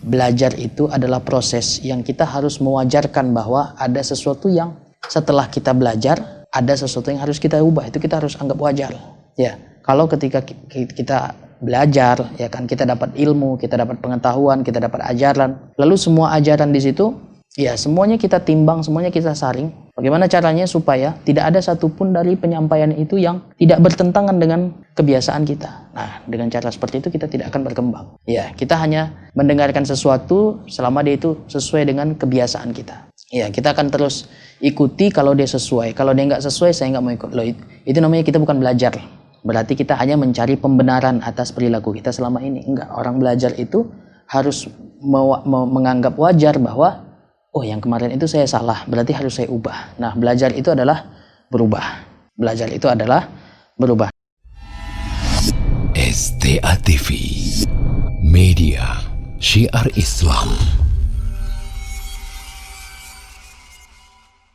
belajar itu adalah proses yang kita harus mewajarkan bahwa ada sesuatu yang setelah kita belajar, ada sesuatu yang harus kita ubah. Itu kita harus anggap wajar. Ya, kalau ketika kita belajar, ya kan, kita dapat ilmu, kita dapat pengetahuan, kita dapat ajaran. Lalu semua ajaran di situ, ya semuanya kita timbang, semuanya kita saring. Bagaimana caranya supaya tidak ada satupun dari penyampaian itu yang tidak bertentangan dengan kebiasaan kita. Nah, dengan cara seperti itu kita tidak akan berkembang. Ya, kita hanya mendengarkan sesuatu selama dia itu sesuai dengan kebiasaan kita. Ya, kita akan terus ikuti kalau dia sesuai. Kalau dia nggak sesuai, saya nggak mau ikut. Loh, itu namanya kita bukan belajar. Berarti kita hanya mencari pembenaran atas perilaku kita selama ini. Enggak, orang belajar itu harus menganggap wajar bahwa oh, yang kemarin itu saya salah, berarti harus saya ubah. Nah, belajar itu adalah berubah. Belajar itu adalah berubah. STA TV, Media Syiar Islam.